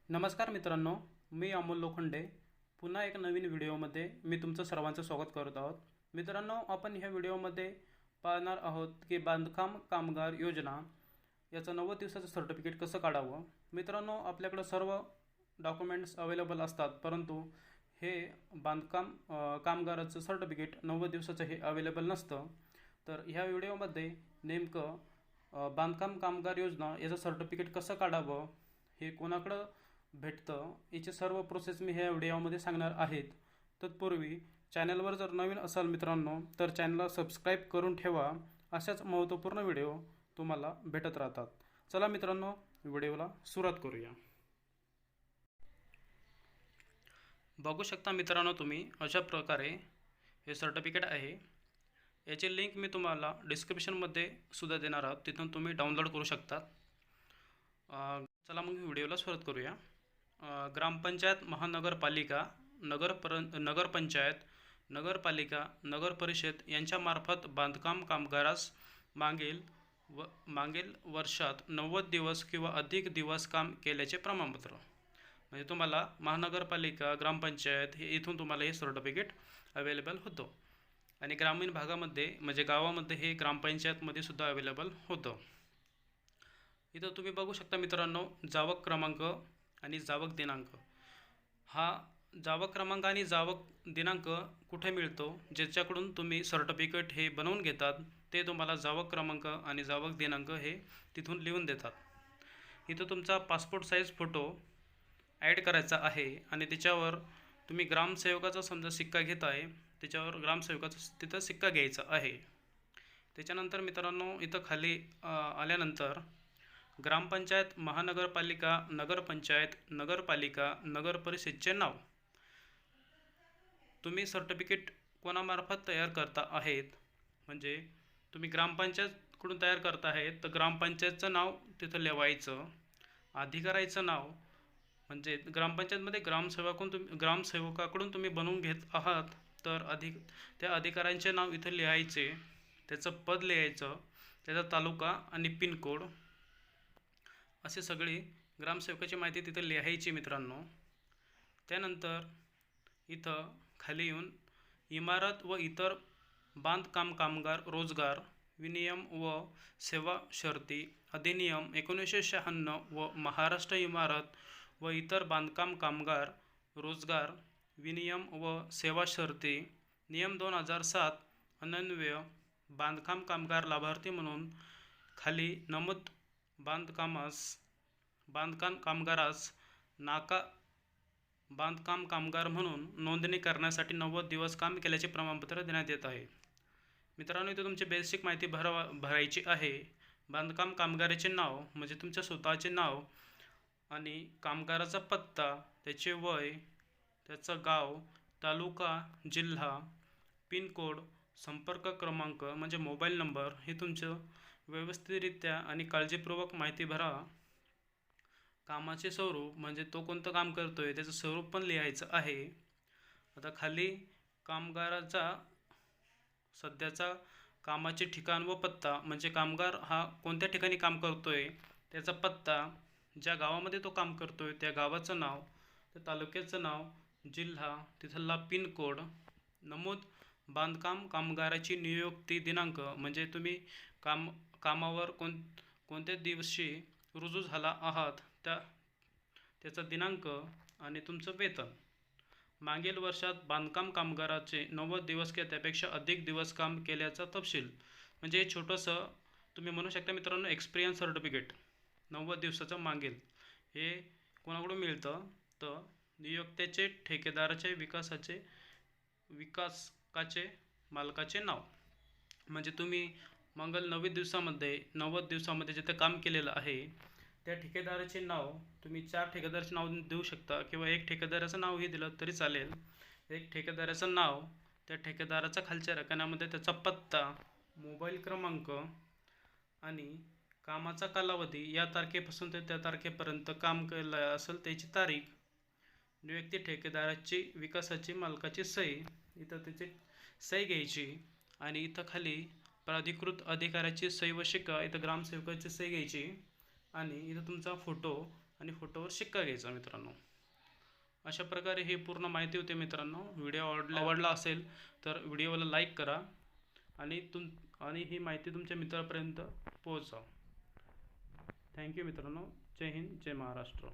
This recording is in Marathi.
नमस्कार मित्रांनो, मी अमोल लोखंडे. पुन्हा एक नवीन व्हिडिओमध्ये मी तुमचं सर्वांचं स्वागत करत आहोत. मित्रांनो, आपण ह्या व्हिडिओमध्ये पाहणार आहोत की बांधकाम कामगार योजना याचं 90 दिवसाचं सर्टिफिकेट कसं काढावं. मित्रांनो, आपल्याकडं सर्व डॉक्युमेंट्स अवेलेबल असतात, परंतु हे बांधकाम कामगाराचं सर्टिफिकेट 90 दिवसाचं हे अवेलेबल नसतं. तर ह्या व्हिडिओमध्ये नेमकं बांधकाम कामगार योजना याचं सर्टिफिकेट कसं काढावं, हे कोणाकडं भेटतं, याची सर्व प्रोसेस मी ह्या व्हिडिओमध्ये सांगणार आहेत. तत्पूर्वी चॅनलवर जर नवीन असाल मित्रांनो, तर चॅनलला सबस्क्राईब करून ठेवा. अशाच महत्त्वपूर्ण व्हिडिओ तुम्हाला भेटत राहतात. चला मित्रांनो, व्हिडिओला सुरुवात करूया. बघू शकता मित्रांनो, तुम्ही अशा प्रकारे हे सर्टिफिकेट आहे. याची लिंक मी तुम्हाला डिस्क्रिप्शनमध्ये सुद्धा देणार आहोत, तिथून तुम्ही डाउनलोड करू शकता. चला मग व्हिडिओला सुरुवात करूया. ग्रामपंचायत, महानगरपालिका, नगरपंचायत, नगरपालिका, नगरपरिषद यांच्यामार्फत बांधकाम कामगारास मागील वर्षात 90 दिवस किंवा अधिक दिवस काम केल्याचे प्रमाणपत्र. म्हणजे तुम्हाला महानगरपालिका, ग्रामपंचायत हे इथून तुम्हाला हे सर्टिफिकेट अवेलेबल होतं. आणि ग्रामीण भागामध्ये म्हणजे गावामध्ये हे ग्रामपंचायतमध्ये सुद्धा अवेलेबल होतं. इथं तुम्ही बघू शकता मित्रांनो, जावक क्रमांक आणि जावक दिनांक. हा जावक क्रमांक आणि जावक दिनांक कुठे मिळतो, ज्याच्याकडून तुम्ही सर्टिफिकेट हे बनवून घेतात, ते तुम्हाला जावक क्रमांक आणि जावक दिनांक हे तिथून लिहून देतात. इथं तुमचा पासपोर्ट साईज फोटो ॲड करायचा आहे आणि त्याच्यावर तुम्ही ग्रामसेवकाचा समजा सिक्का घेत आहे, त्याच्यावर ग्रामसेवकाचा तिथं सिक्का घ्यायचा आहे. त्याच्यानंतर मित्रांनो, इथं खाली आल्यानंतर ग्रामपंचायत, महानगरपालिका, नगरपंचायत, नगरपालिका, नगरपरिषदचे नाव. तुम्ही सर्टिफिकेट कोणामार्फत तयार करता आहेत, म्हणजे तुम्ही ग्रामपंचायतकडून तयार करता आहेत, तर ग्रामपंचायतचं नाव तिथं लिहायचं. अधिकाऱ्याचं नाव म्हणजे ग्रामपंचायतमध्ये ग्रामसेवकाकडून तुम्ही बनवून घेत आहात, तर त्या अधिकाऱ्यांचे नाव इथं लिहायचे. त्याचं पद लिहायचं, त्याचा तालुका आणि पिनकोड, असे सगळी ग्रामसेवकाची माहिती तिथं लिहायची मित्रांनो. त्यानंतर इथं खाली येऊन इमारत व इतर बांधकाम कामगार रोजगार विनियम व सेवा शर्ती अधिनियम 1996 व महाराष्ट्र इमारत व इतर बांधकाम कामगार रोजगार विनियम व सेवा शर्ती नियम 2007 अन्वये बांधकाम कामगार लाभार्थी म्हणून खाली नमूद बांधकाम कामगारास नाका बांधकाम कामगार म्हणून नोंदणी करण्यासाठी 90 दिवस काम केल्याचे प्रमाणपत्र देण्यात येत आहे. मित्रांनो, इथे तुमची बेसिक माहिती भरायची आहे. बांधकाम कामगाराचे नाव म्हणजे तुमच्या स्वतःचे नाव आणि कामगाराचा पत्ता, त्याचे वय, त्याचं गाव, तालुका, जिल्हा, पिनकोड, संपर्क क्रमांक म्हणजे मोबाईल नंबर, हे तुमचं व्यवस्थितरित्या आणि काळजीपूर्वक माहिती भरा. कामाचे स्वरूप म्हणजे तो कोणतं काम करतोय त्याचं स्वरूप पण लिहायचं आहे. आता खाली कामगाराचा सध्याचा कामाचे ठिकाण व पत्ता म्हणजे कामगार हा कोणत्या ठिकाणी काम करतोय त्याचा पत्ता, ज्या गावामध्ये तो काम करतोय त्या गावाचं नाव, त्या तालुक्याचं नाव, जिल्हा, तिथला पिनकोड, नमूद बांधकाम कामगाराची नियुक्ती दिनांक म्हणजे तुम्ही कामावर कोणत्या दिवशी रुजू झाला आहात त्याचा दिनांक आणि तुमचं वेतन. मागील वर्षात बांधकाम कामगाराचे 90 दिवस किंवा त्यापेक्षा अधिक दिवस काम केल्याचा तपशील. म्हणजे छोटंसं तुम्ही म्हणू शकता मित्रांनो, एक्सपिरियन्स सर्टिफिकेट 90 दिवसाचं मागील. हे कोणाकडून मिळतं, तर नियोक्त्याचे, ठेकेदाराचे, विकासकाचे, मालकाचे नाव. म्हणजे तुम्ही मागील 90 दिवसामध्ये जिथे काम केलेलं आहे त्या ठेकेदाराचे नाव, तुम्ही 4 ठेकेदाराचे नाव देऊ शकता किंवा एक ठेकेदाराचं नावही दिलं तरी चालेल. एक ठेकेदाराचं नाव, त्या ठेकेदाराचा खालच्या रकान्यामध्ये त्याचा पत्ता, मोबाईल क्रमांक आणि कामाचा कालावधी, या तारखेपासून ते त्या तारखेपर्यंत काम केलं असेल त्याची तारीख, नियुक्ती ठेकेदाराची, विकासाची, मालकाची सही, इथं त्याची सही घ्यायची आणि इथं खाली प्राधिकृत अधिकाऱ्याची सही व शिक्का, इथं ग्रामसेवकाची सही घ्यायची आणि इथं तुमचा फोटो आणि फोटोवर शिक्का घ्यायचा मित्रांनो. अशा प्रकारे ही पूर्ण माहिती होती मित्रांनो. व्हिडिओ आवडला असेल तर व्हिडिओला लाईक करा आणि ही माहिती तुमच्या मित्रापर्यंत पोहोचवा. थँक्यू मित्रांनो. जय हिंद, जय महाराष्ट्र.